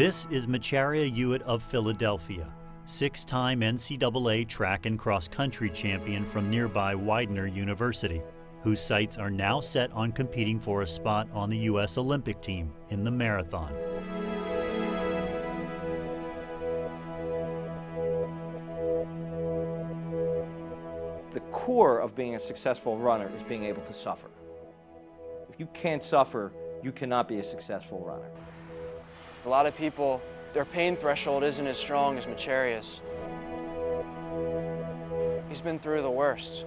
This is Macharia Yuot of Philadelphia, six-time NCAA track and cross-country champion from nearby Widener University, whose sights are now set on competing for a spot on the U.S. Olympic team in the marathon. The core of being a successful runner is being able to suffer. If you can't suffer, you cannot be a successful runner. A lot of people, their pain threshold isn't as strong as Macharia's. He's been through the worst.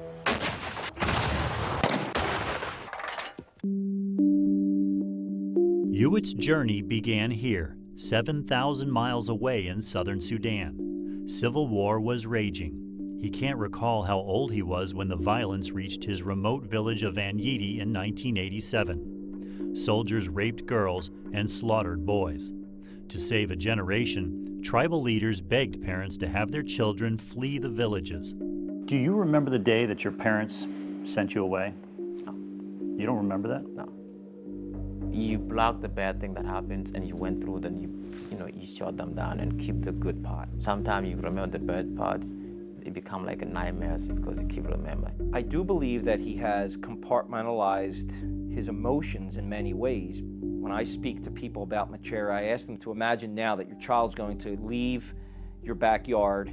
Yuot's journey began here, 7,000 miles away in southern Sudan. Civil war was raging. He can't recall how old he was when the violence reached his remote village of Anyidi in 1987. Soldiers raped girls and slaughtered boys. To save a generation, tribal leaders begged parents to have their children flee the villages. Do you remember the day that your parents sent you away? No. You don't remember that? No. You block the bad thing that happens and you went through, then you shut them down and keep the good part. Sometimes you remember the bad part, it become like a nightmare because you keep remembering. I do believe that he has compartmentalized his emotions in many ways. When I speak to people about Macharia, I ask them to imagine now that your child's going to leave your backyard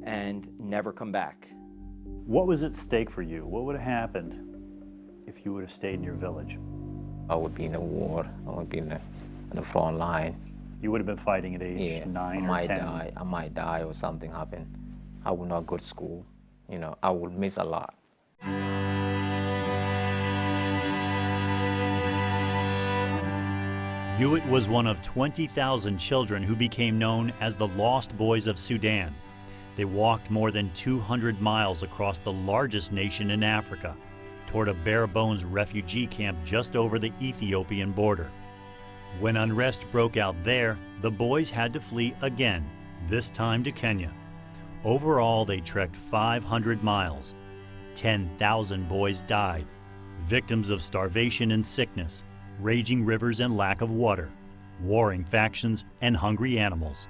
and never come back. What was at stake for you? What would have happened if you would have stayed in your village? I would be in a war. I would be in the front line. You would have been fighting at age 9 or 10. I might die or something happen. I would not go to school. I would miss a lot. Yuot was one of 20,000 children who became known as the Lost Boys of Sudan. They walked more than 200 miles across the largest nation in Africa toward a bare-bones refugee camp just over the Ethiopian border. When unrest broke out there, the boys had to flee again, this time to Kenya. Overall, they trekked 500 miles. 10,000 boys died, victims of starvation and sickness, raging rivers and lack of water, warring factions and hungry animals.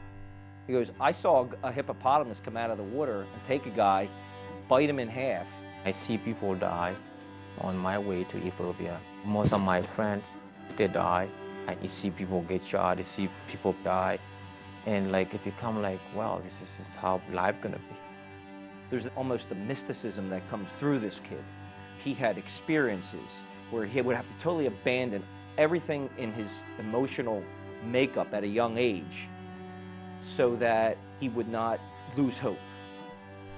He goes, I saw a hippopotamus come out of the water and take a guy, bite him in half. I see people die on my way to Ethiopia. Most of my friends, they die. I see people get shot, I see people die. And it become like, wow, this is how life gonna be. There's almost a mysticism that comes through this kid. He had experiences where he would have to totally abandon everything in his emotional makeup at a young age so that he would not lose hope.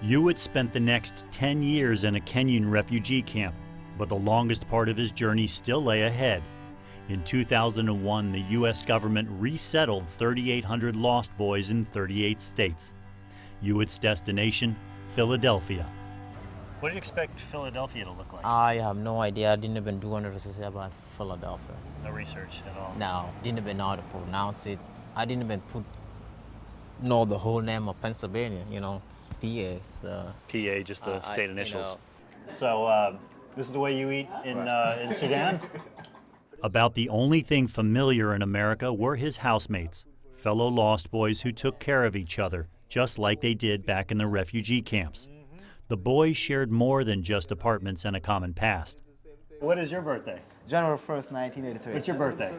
Yuot spent the next 10 years in a Kenyan refugee camp, but the longest part of his journey still lay ahead. In 2001, the U.S. government resettled 3,800 lost boys in 38 states. Yuot's destination, Philadelphia. What do you expect Philadelphia to look like? I have no idea. I didn't even do any research about Philadelphia. No research at all? No, didn't even know how to pronounce it. I didn't even know the whole name of Pennsylvania, it's PA. It's, PA, just the state initials. So this is the way you eat in Sudan? About the only thing familiar in America were his housemates, fellow lost boys who took care of each other, just like they did back in the refugee camps. The boys shared more than just apartments and a common past. What is your birthday? January 1st, 1983. What's your birthday?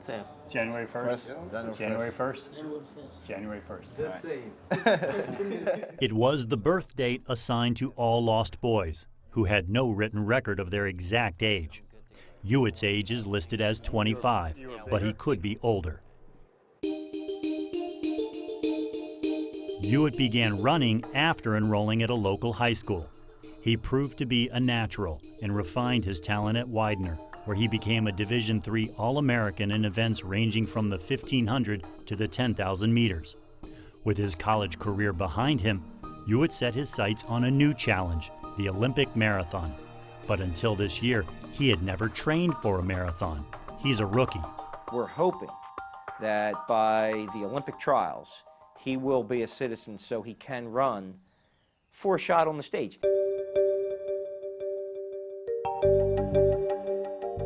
same. January 1st? January 1st? January 1st. Right. It was the birth date assigned to all lost boys, who had no written record of their exact age. Yuot's age is listed as 25, but he could be older. Yuot began running after enrolling at a local high school. He proved to be a natural and refined his talent at Widener, where he became a Division III All-American in events ranging from the 1,500 to the 10,000 meters. With his college career behind him, Yuot set his sights on a new challenge, the Olympic marathon. But until this year, he had never trained for a marathon. He's a rookie. We're hoping that by the Olympic trials, he will be a citizen so he can run for a shot on the stage.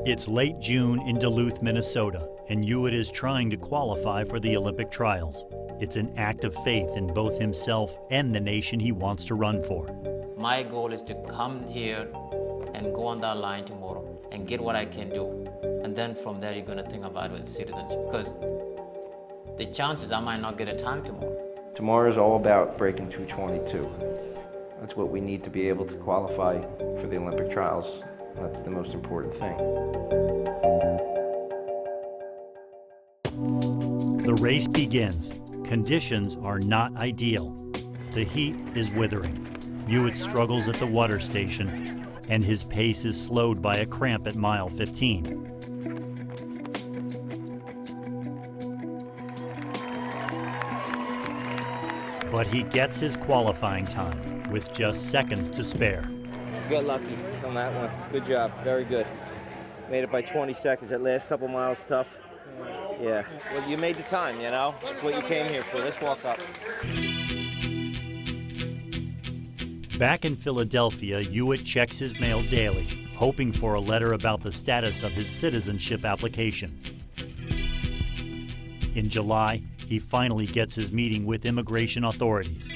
It's late June in Duluth, Minnesota, and Yuot is trying to qualify for the Olympic trials. It's an act of faith in both himself and the nation he wants to run for. My goal is to come here and go on that line tomorrow and get what I can do. And then from there, you're gonna think about it with citizenship, because the chances I might not get a time tomorrow. Tomorrow is all about breaking 222. That's what we need to be able to qualify for the Olympic trials. That's the most important thing. The race begins. Conditions are not ideal. The heat is withering. Yuot struggles at the water station, and his pace is slowed by a cramp at mile 15. But he gets his qualifying time with just seconds to spare. Got lucky on that one. Good job. Very good. Made it by 20 seconds. That last couple miles tough. Yeah. Well, you made the time, you know? That's what you came here for. Let's walk up. Back in Philadelphia, Yuot checks his mail daily, hoping for a letter about the status of his citizenship application. In July, he finally gets his meeting with immigration authorities.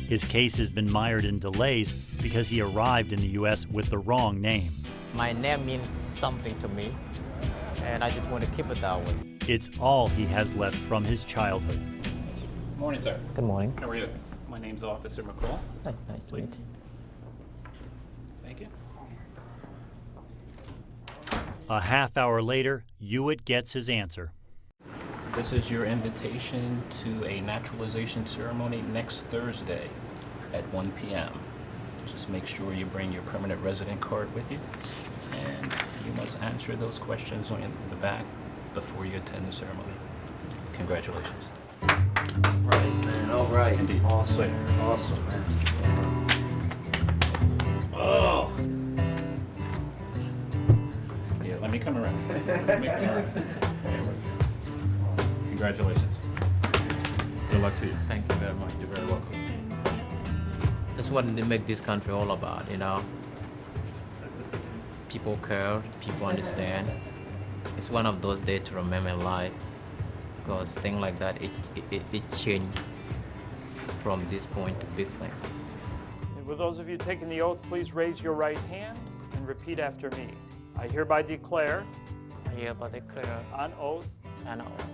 His case has been mired in delays because he arrived in the U.S. with the wrong name. My name means something to me, and I just want to keep it that way. It's all he has left from his childhood. Morning, sir. Good morning. How are you? My name's Officer McCall. Hi, nice to meet you. Thank you. A half hour later, Yuot gets his answer. This is your invitation to a naturalization ceremony next Thursday at 1 p.m. Just make sure you bring your permanent resident card with you, and you must answer those questions on the back before you attend the ceremony. Congratulations. Right, man. All right. Indeed. Awesome. Awesome, man. Oh! Yeah, let me come around. Let me come around. Congratulations. Good luck to you. Thank you very much. You're very welcome. That's what they make this country all about, you know. People care, people understand. It's one of those days to remember in life, because things like that, it changed from this point to big things. And with those of you taking the oath, please raise your right hand and repeat after me. I hereby declare I hereby declare on oath an oath.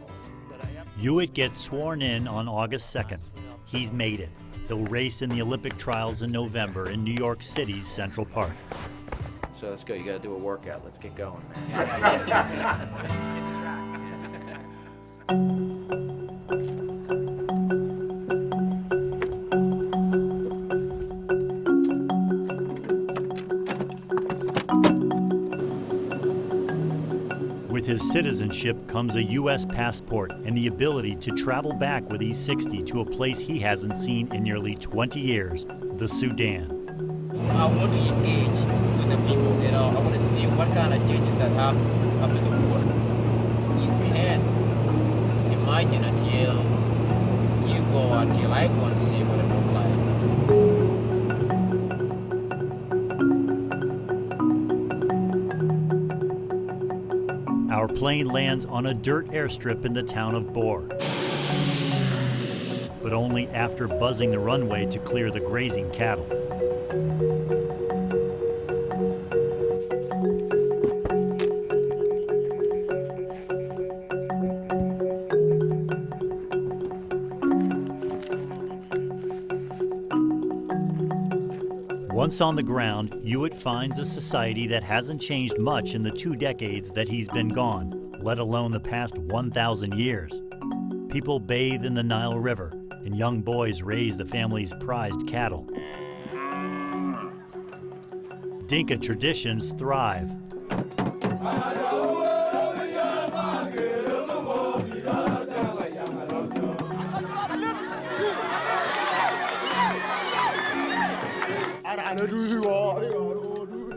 that I am... Yuot gets sworn in on August 2nd. He's made it. He'll race in the Olympic trials in November in New York City's Central Park. So let's go. You got to do a workout. Let's get going, man. With his citizenship comes a U.S. passport and the ability to travel back with E60 to a place he hasn't seen in nearly 20 years, the Sudan. I want to engage with the people, you know. I want to see what kind of changes that happen after the war. You can't imagine until you go, until I go and see what it looks like. Our plane lands on a dirt airstrip in the town of Bor, but only after buzzing the runway to clear the grazing cattle. Once on the ground, Yuot finds a society that hasn't changed much in the 2 decades that he's been gone, let alone the past 1,000 years. People bathe in the Nile River, and young boys raise the family's prized cattle. Dinka traditions thrive.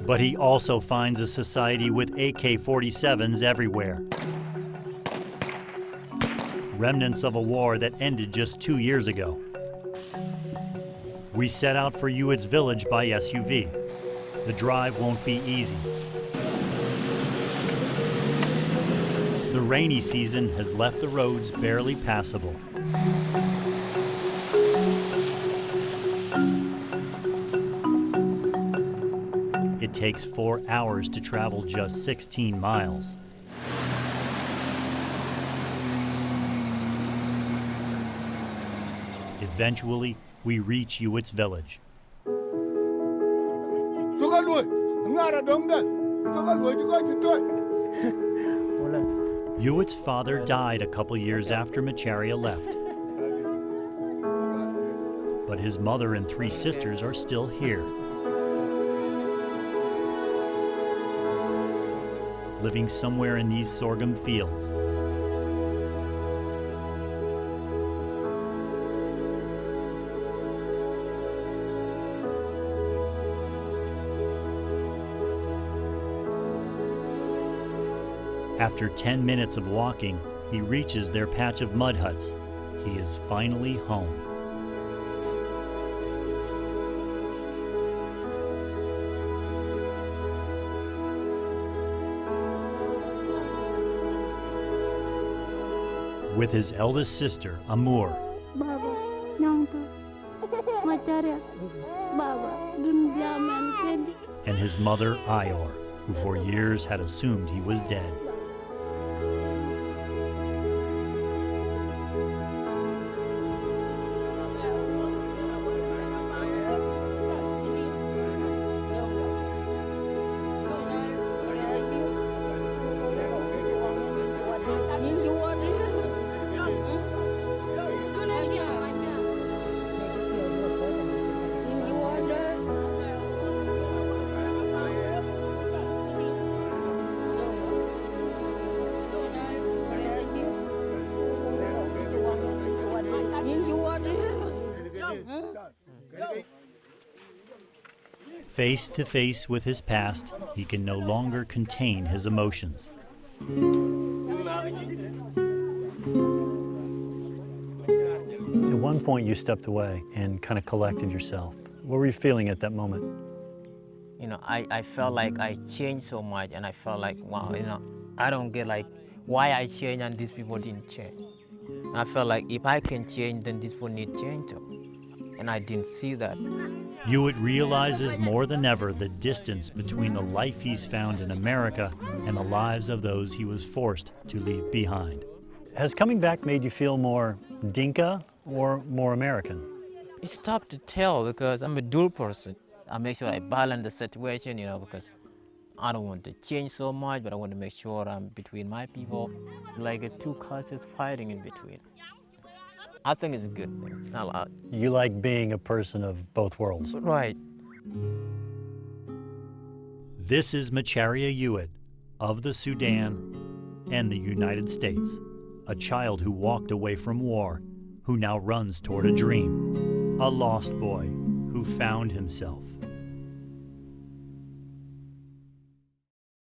But he also finds a society with AK-47s everywhere. Remnants of a war that ended just 2 years ago. We set out for Yuot's village by SUV. The drive won't be easy. The rainy season has left the roads barely passable. It takes 4 hours to travel just 16 miles. Eventually, we reach Yuot's village. Yuot's father died a couple years after Macharia left. But his mother and 3 sisters are still here, living somewhere in these sorghum fields. After 10 minutes of walking, he reaches their patch of mud huts. He is finally home. With his eldest sister, Amur, Baba, Nyongto, Macharia, Baba, Dunjaman, and his mother, Ior, who for years had assumed he was dead. Face to face with his past, he can no longer contain his emotions. At one point you stepped away and kind of collected yourself. What were you feeling at that moment? You know, I felt like I changed so much, and I felt like, wow, you know, I don't get like why I changed and these people didn't change. And I felt like if I can change, then these people need change too. And I didn't see that. Yuot realizes more than ever the distance between the life he's found in America and the lives of those he was forced to leave behind. Has coming back made you feel more Dinka or more American? It's tough to tell because I'm a dual person. I make sure I balance the situation, you know, because I don't want to change so much, but I want to make sure I'm between my people, like 2 cultures fighting in between. I think it's good. It's not loud. You like being a person of both worlds. Right. This is Macharia Yuot of the Sudan and the United States, a child who walked away from war, who now runs toward a dream, a lost boy who found himself.